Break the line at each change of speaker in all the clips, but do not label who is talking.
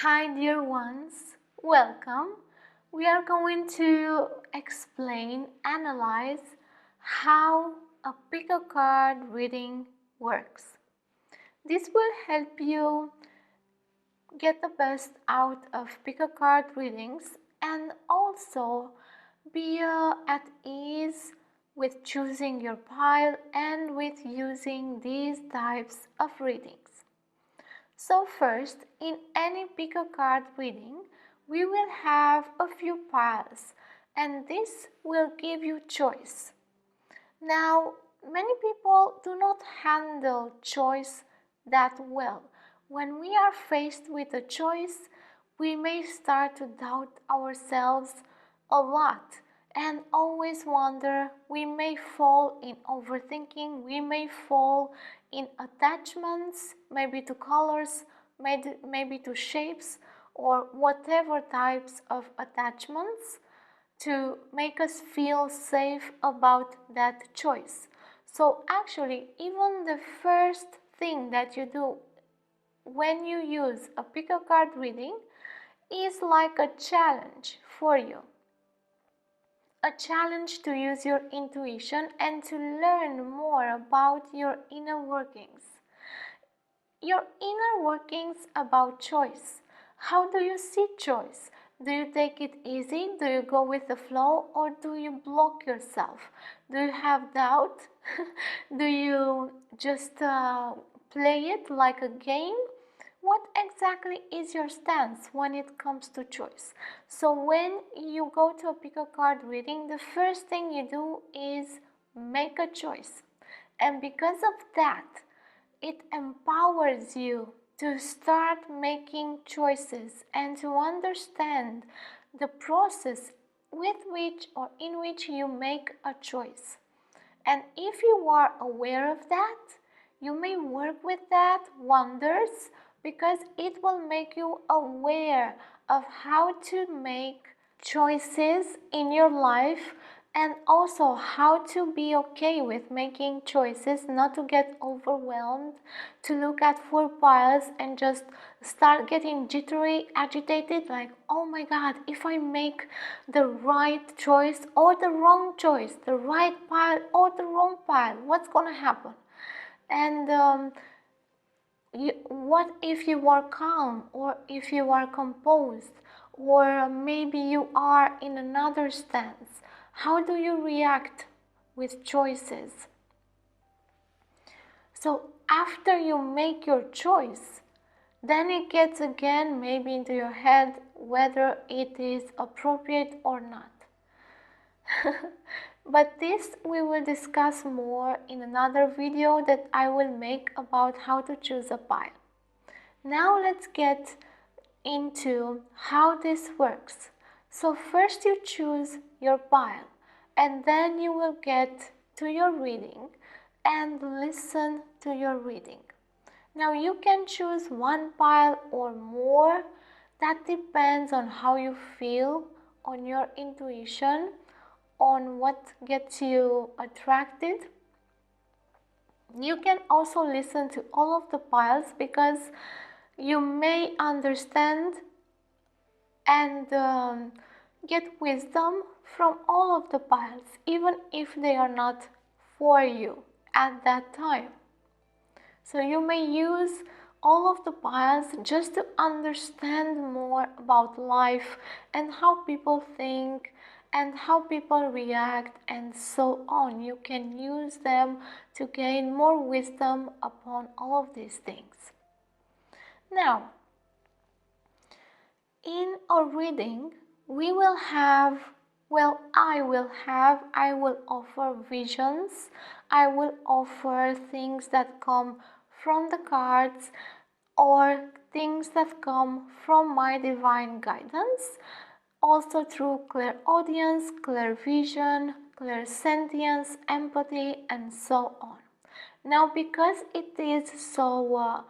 Hi dear ones, welcome. We are going to analyze how a pick a card reading works. This will help you get the best out of pick a card readings and also be at ease with choosing your pile and with using these types of readings. So first, in any pick a card reading, we will have a few piles and this will give you choice. Now, many people do not handle choice that well. When we are faced with a choice, we may start to doubt ourselves a lot and always wonder. We may fall in overthinking, we may fall in attachments, maybe to colors, maybe to shapes or whatever types of attachments to make us feel safe about that choice. So actually, even the first thing that you do when you use a pick a card reading is like a challenge for you. A challenge to use your intuition and to learn more about your inner workings. Your inner workings about choice. How do you see choice? Do you take it easy? Do you go with the flow or do you block yourself? Do you have doubt? Do you just play it like a game? What exactly is your stance when it comes to choice? So when you go to a pick a card reading, the first thing you do is make a choice. And because of that, it empowers you to start making choices and to understand the process with which or in which you make a choice. And if you are aware of that, you may work with that wonders because it will make you aware of how to make choices in your life and also how to be okay with making choices, not to get overwhelmed, to look at 4 piles and just start getting jittery, agitated, like, oh my god, if I make the right choice or the wrong choice, the right pile or the wrong pile, what's gonna happen? And what if you are calm or if you are composed or maybe you are in another stance? How do you react with choices? So after you make your choice, then it gets again maybe into your head whether it is appropriate or not. But this we will discuss more in another video that I will make about how to choose a pile. Now let's get into how this works. So first you choose your pile and then you will get to your reading and listen to your reading. Now you can choose one pile or more. That depends on how you feel, on your intuition, on what gets you attracted. You can also listen to all of the piles because you may understand and get wisdom from all of the piles, even if they are not for you at that time. So you may use all of the piles just to understand more about life and how people think and how people react and so on. You can use them to gain more wisdom upon all of these things. Now, in a reading, we will have, well, I will offer visions. I will offer things that come from the cards or things that come from my divine guidance, also through clairaudience, clairvision, clairsentience, empathy, and so on. Now, because it is so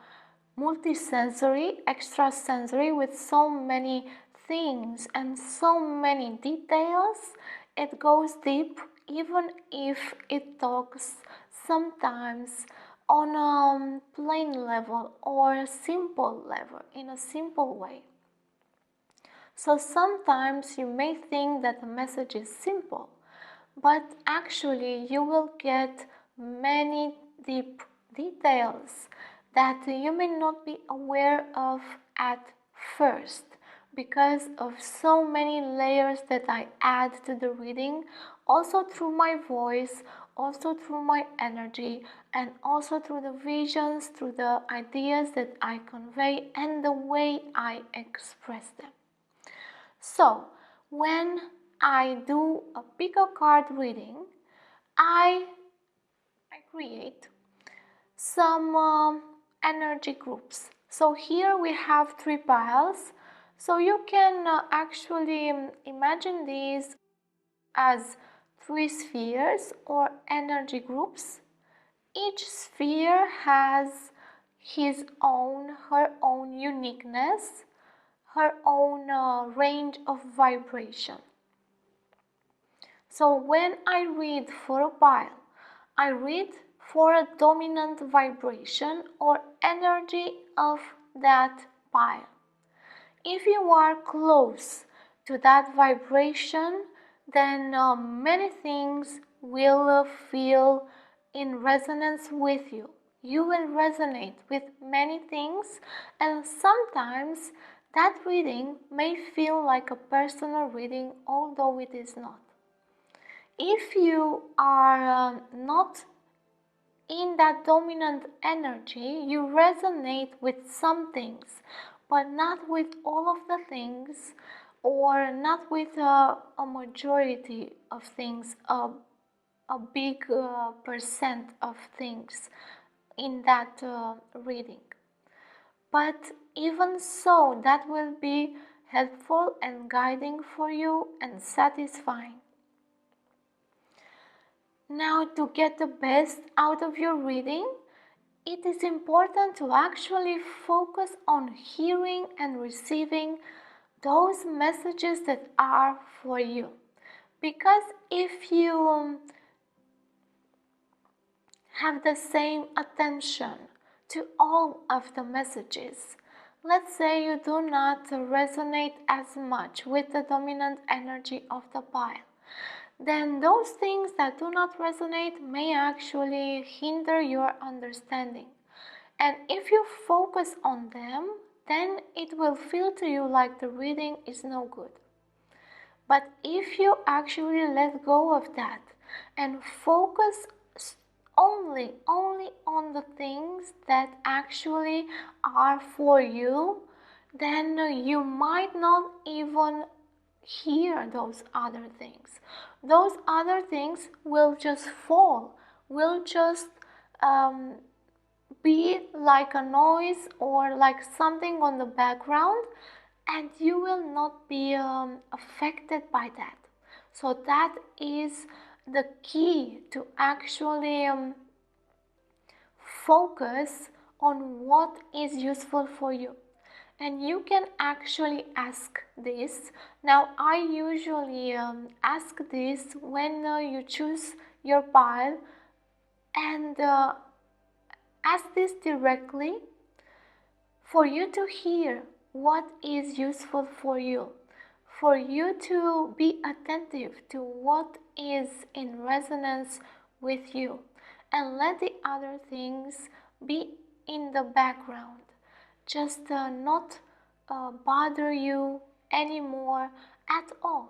multisensory, extrasensory, with so many things and so many details, it goes deep, even if it talks sometimes on a plain level or a simple level, in a simple way. So sometimes you may think that the message is simple, but actually you will get many deep details that you may not be aware of at first because of so many layers that I add to the reading, also through my voice, also through my energy, and also through the visions, through the ideas that I convey and the way I express them. So, when I do a pick a card reading, I create some energy groups. So here we have 3 piles. So you can actually imagine these as 3 spheres or energy groups. Each sphere has her own uniqueness, her own range of vibration. So when I read for a pile, I read for a dominant vibration or energy of that pile. If you are close to that vibration, then many things will feel in resonance with you. You will resonate with many things, and sometimes that reading may feel like a personal reading, although it is not. If you are not in that dominant energy, you resonate with some things, but not with all of the things, or not with a majority of things, a big percent of things in that reading. But even so, that will be helpful and guiding for you and satisfying. Now, to get the best out of your reading, it is important to actually focus on hearing and receiving those messages that are for you. Because if you have the same attention to all of the messages, let's say you do not resonate as much with the dominant energy of the pile, then those things that do not resonate may actually hinder your understanding. And if you focus on them, then it will feel to you like the reading is no good. But if you actually let go of that and focus only on the things that actually are for you, then you might not even hear those other things. Those other things will just fall, will just be like a noise or like something on the background, and you will not be affected by that. So that is the key to actually focus on what is useful for you. And you can actually ask this. Now, I usually ask this when you choose your pile, and ask this directly for you to hear what is useful for you to be attentive to what is in resonance with you, and let the other things be in the background, just not bother you anymore at all.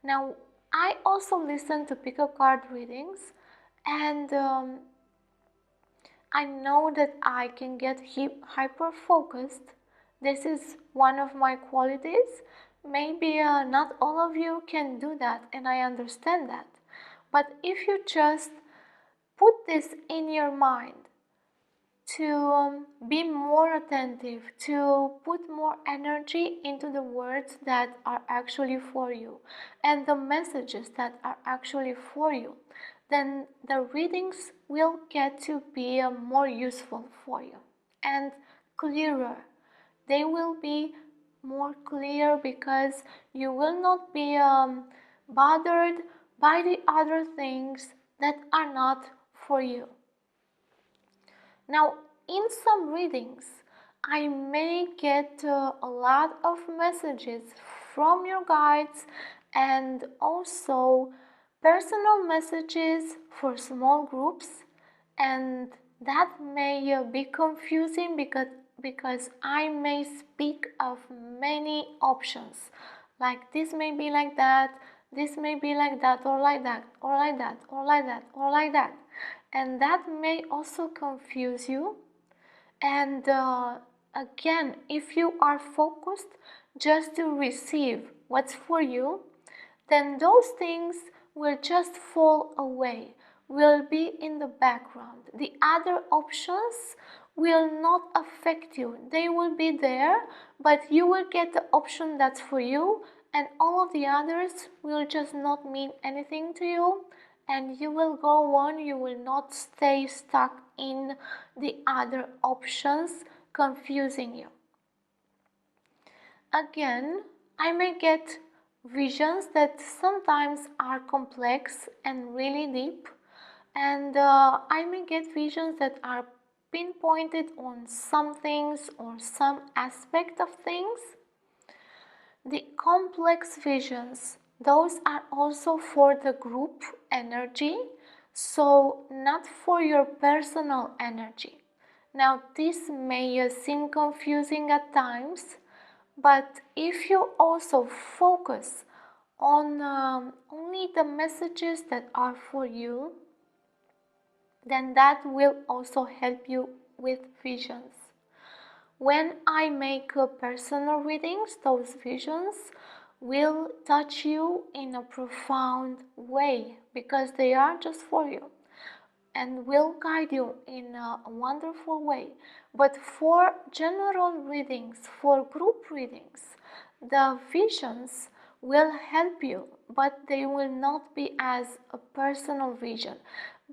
Now, I also listen to pick a card readings, and I know that I can get hyper focused. This is one of my qualities. Maybe not all of you can do that, and I understand that. But if you just put this in your mind to be more attentive, to put more energy into the words that are actually for you and the messages that are actually for you, then the readings will get to be more useful for you and clearer. They will be more clear because you will not be bothered by the other things that are not for you. Now, in some readings, I may get a lot of messages from your guides, and also personal messages for small groups. And that may be confusing because I may speak of many options, like this may be like that, this may be like that, or like that, or like that, or like that, or like that, and that may also confuse you. And again, if you are focused just to receive what's for you, then those things will just fall away, will be in the background. The other options will not affect you. They will be there, but you will get the option that's for you, and all of the others will just not mean anything to you, and you will go on. You will not stay stuck in the other options, confusing you. Again, I may get visions that sometimes are complex and really deep, and I may get visions that are pinpointed on some things or some aspect of things. The complex visions, those are also for the group energy, so not for your personal energy. Now, this may seem confusing at times, but if you also focus on only the messages that are for you, then that will also help you with visions. When I make personal readings, those visions will touch you in a profound way because they are just for you and will guide you in a wonderful way. But for general readings, for group readings, the visions will help you, but they will not be as a personal vision.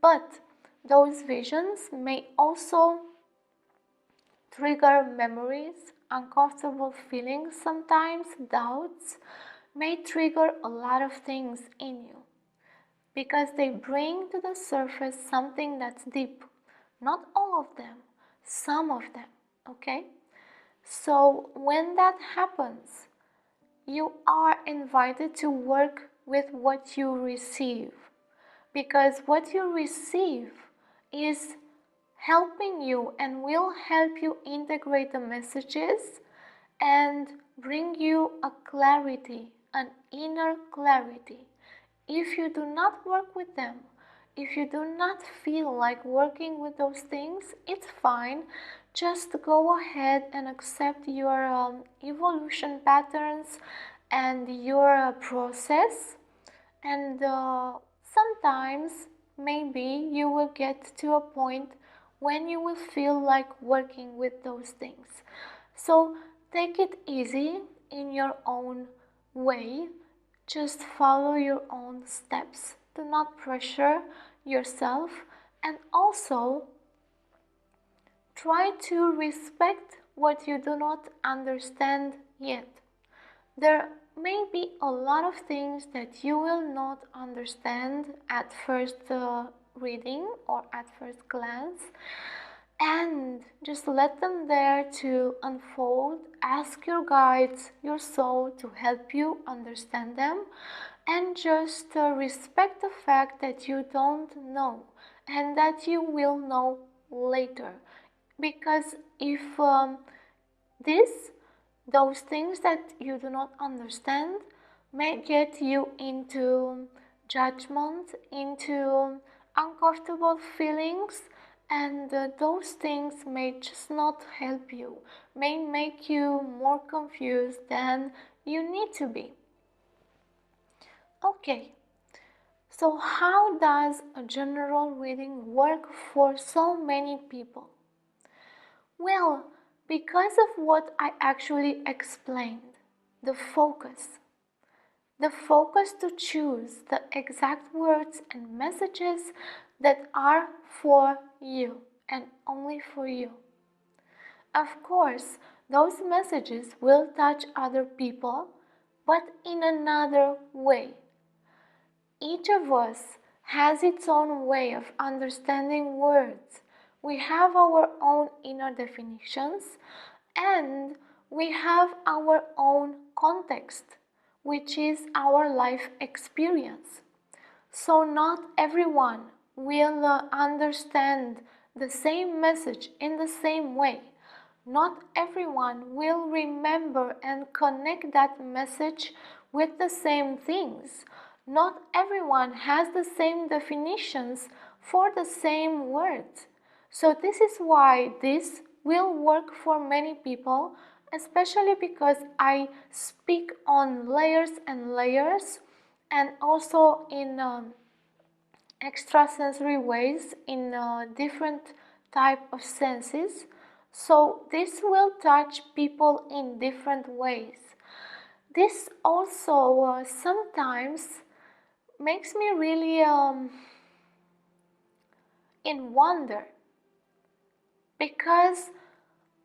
But those visions may also trigger memories, uncomfortable feelings, sometimes doubts, may trigger a lot of things in you because they bring to the surface something that's deep. Not all of them, some of them, okay? So when that happens, you are invited to work with what you receive, because what you receive is helping you and will help you integrate the messages and bring you a clarity, an inner clarity. If you do not work with them, if you do not feel like working with those things, it's fine. Just go ahead and accept your evolution patterns and your process, and sometimes maybe you will get to a point when you will feel like working with those things. So take it easy in your own way. Just follow your own steps. Do not pressure yourself, and also try to respect what you do not understand yet. There may be a lot of things that you will not understand at first reading or at first glance, and just let them there to unfold. Ask your guides, your soul, to help you understand them, and just respect the fact that you don't know and that you will know later. Because if those things that you do not understand may get you into judgment, into uncomfortable feelings, and those things may just not help you, may make you more confused than you need to be. Okay, so how does a general reading work for so many people? Well, because of what I actually explained, the focus to choose the exact words and messages that are for you and only for you. Of course, those messages will touch other people, but in another way. Each of us has its own way of understanding words. We have our own inner definitions, and we have our own context. which is our life experience. So not everyone will understand the same message in the same way. Not everyone will remember and connect that message with the same things. Not everyone has the same definitions for the same words. So this is why this will work for many people, especially because I speak on layers and layers, and also in extrasensory ways, in different type of senses. So this will touch people in different ways. This also sometimes makes me really in wonder, because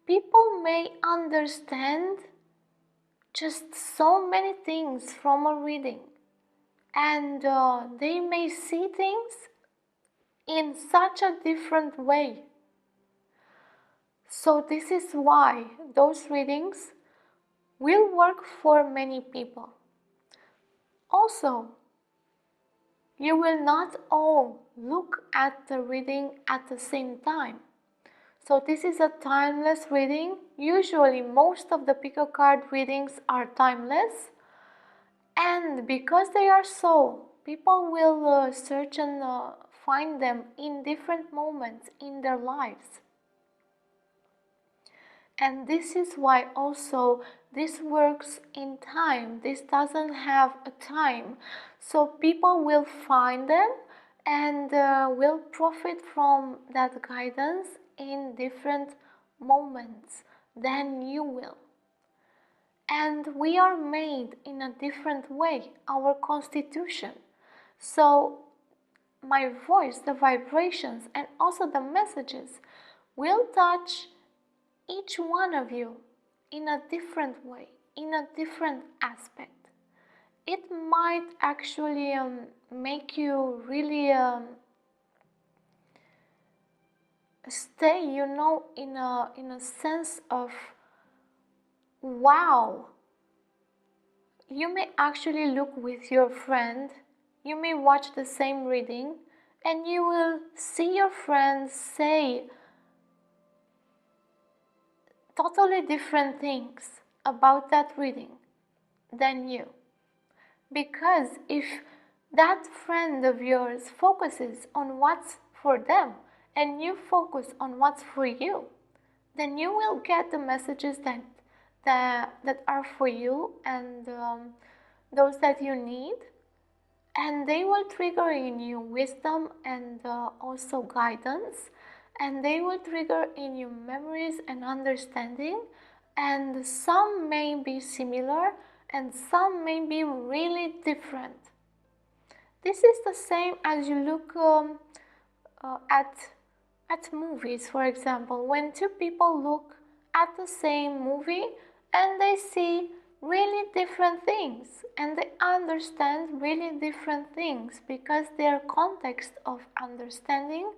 people may understand just so many things from a reading, and they may see things in such a different way. So this is why those readings will work for many people. Also, you will not all look at the reading at the same time. So this is a timeless reading. Usually most of the pick card readings are timeless, and because they are so, people will search and find them in different moments in their lives. And this is why also this works in time. This doesn't have a time. So people will find them and will profit from that guidance in different moments than you will. And we are made in a different way, our constitution. So my voice, the vibrations, and also the messages will touch each one of you in a different way, in a different aspect. It might actually make you really stay, in a sense of wow. You may actually look with your friend, you may watch the same reading, and you will see your friend say totally different things about that reading than you. Because if that friend of yours focuses on what's for them and you focus on what's for you, then you will get the messages that are for you, and those that you need, and they will trigger in you wisdom and also guidance, and they will trigger in you memories and understanding, and some may be similar and some may be really different. This is the same as you look at movies, for example. When two people look at the same movie and they see really different things and they understand really different things, because their context of understanding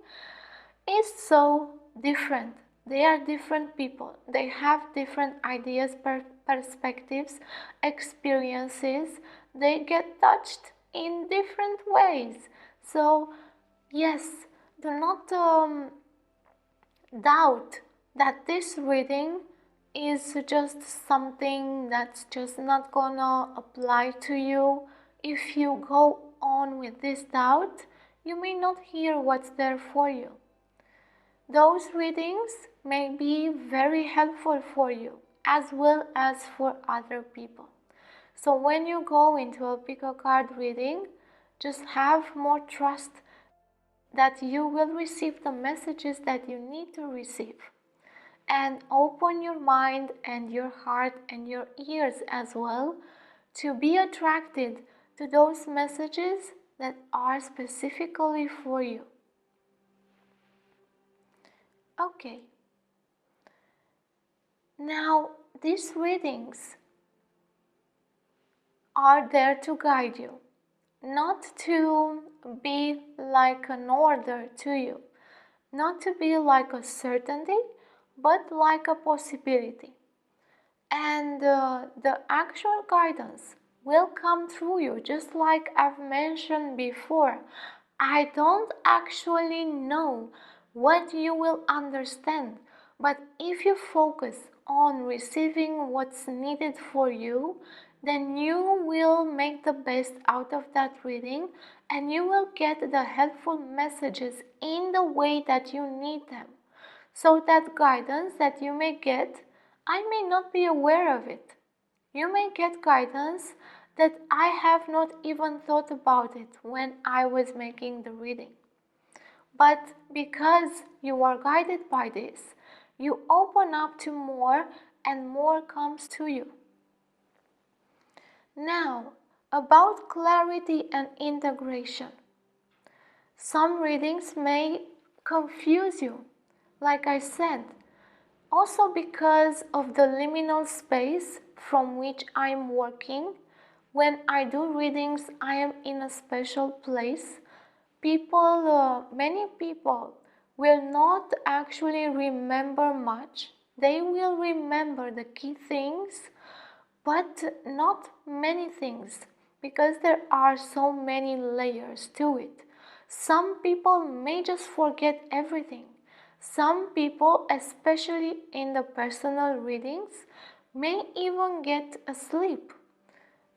is so different. They are different people. They have different ideas, perspectives, experiences. They get touched in different ways. So yes, do not doubt that this reading is just something that's just not gonna apply to you. If you go on with this doubt, you may not hear what's there for you. Those readings may be very helpful for you as well as for other people. So when you go into a pick a card reading, just have more trust that you will receive the messages that you need to receive, and open your mind and your heart and your ears as well to be attracted to those messages that are specifically for you. Okay, now these readings are there to guide you, not to be like an order to you, not to be like a certainty, but like a possibility. And the actual guidance will come through you, just like I've mentioned before. I don't actually know what you will understand, but if you focus on receiving what's needed for you, then you will make the best out of that reading, and you will get the helpful messages in the way that you need them. So that guidance that you may get, I may not be aware of it. You may get guidance that I have not even thought about it when I was making the reading. But because you are guided by this, you open up to more and more comes to you. Now, about clarity and integration. Some readings may confuse you, like I said, also because of the liminal space from which I am working. When I do readings, I am in a special place. Many people will not actually remember much. They will remember the key things, but not many things, because there are so many layers to it. Some people may just forget everything. Some people, especially in the personal readings, may even get asleep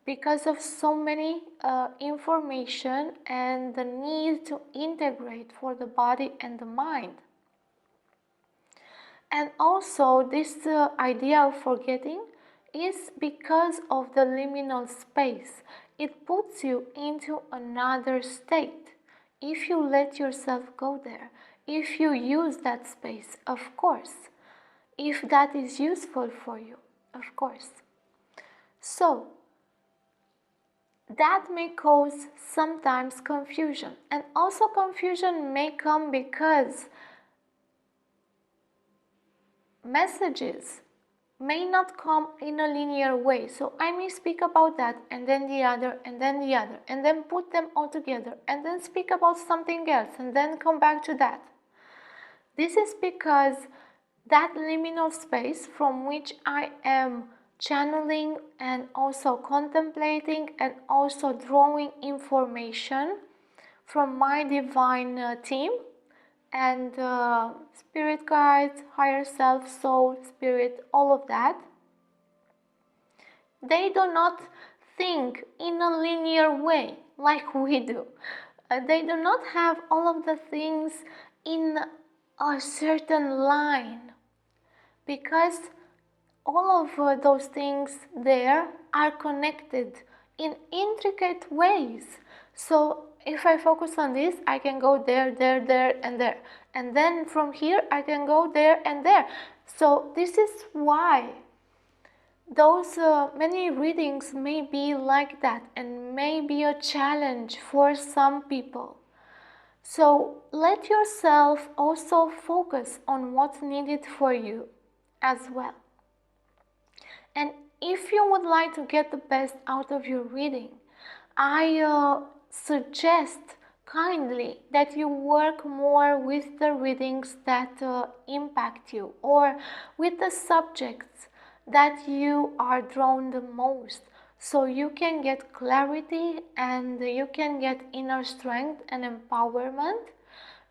because of so many information and the need to integrate for the body and the mind. And also this idea of forgetting is because of the liminal space. It puts you into another state if you let yourself go there, if you use that space, of course, if that is useful for you, of course. So that may cause sometimes confusion, and also confusion may come because messages may not come in a linear way. So I may speak about that and then the other and then the other and then put them all together and then speak about something else and then come back to that. This is because that liminal space from which I am channeling and also contemplating and also drawing information from my divine team and spirit guides, higher self, soul, spirit, all of that, they do not think in a linear way like we do. They do not have all of the things in a certain line, because all of those things there are connected in intricate ways. So if I focus on this, I can go there, there, there, and there. And then from here, I can go there and there. So this is why those many readings may be like that and may be a challenge for some people. So let yourself also focus on what's needed for you as well. And if you would like to get the best out of your reading, I suggest kindly that you work more with the readings that impact you, or with the subjects that you are drawn the most, so you can get clarity and you can get inner strength and empowerment,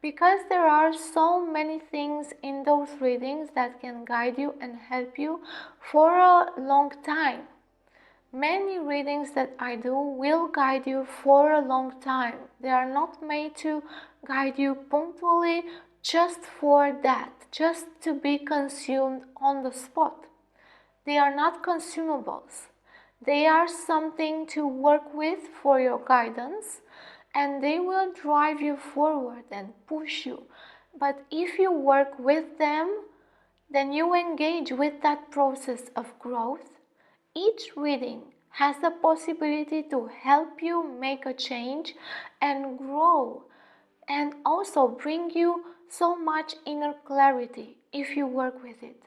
because there are so many things in those readings that can guide you and help you for a long time. Many readings that I do will guide you for a long time. They are not made to guide you punctually just for that, just to be consumed on the spot. They are not consumables. They are something to work with for your guidance, and they will drive you forward and push you. But if you work with them, then you engage with that process of growth. Each reading has the possibility to help you make a change and grow, and also bring you so much inner clarity if you work with it.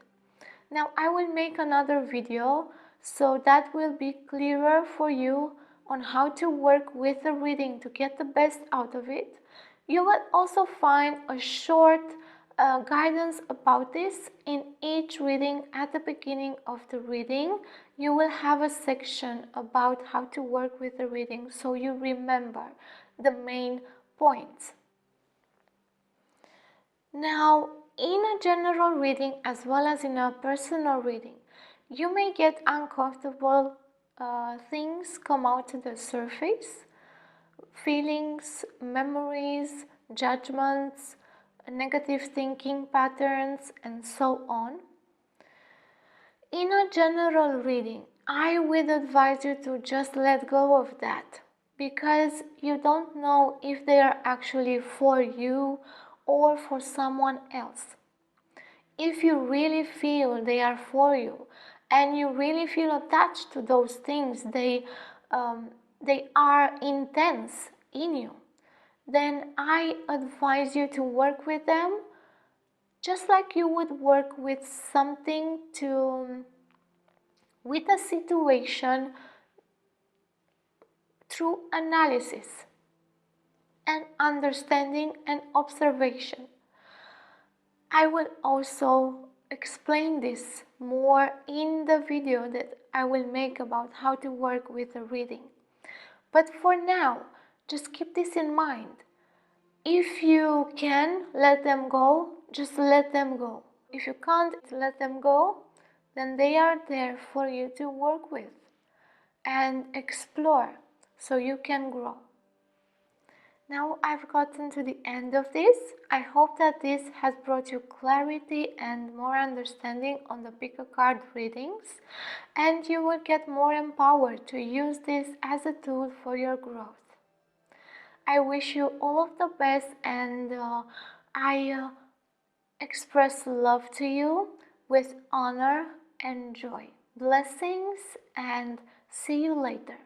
Now I will make another video so that will be clearer for you on how to work with the reading to get the best out of it. You will also find a short guidance about this in each reading at the beginning of the reading, you will have a section about how to work with the reading so you remember the main points. Now, in a general reading as well as in a personal reading, you may get uncomfortable things come out to the surface, feelings, memories, judgments, negative thinking patterns, and so on. In a general reading, I would advise you to just let go of that, because you don't know if they are actually for you or for someone else. If you really feel they are for you and you really feel attached to those things, they are intense in you, then I advise you to work with them just like you would work with something with a situation through analysis and understanding and observation. I will also explain this more in the video that I will make about how to work with the reading. But for now, just keep this in mind. If you can let them go, just let them go. If you can't let them go, then they are there for you to work with and explore so you can grow. Now I've gotten to the end of this. I hope that this has brought you clarity and more understanding on the pick a card readings, and you will get more empowered to use this as a tool for your growth. I wish you all of the best, and I express love to you with honor and joy. Blessings, and see you later.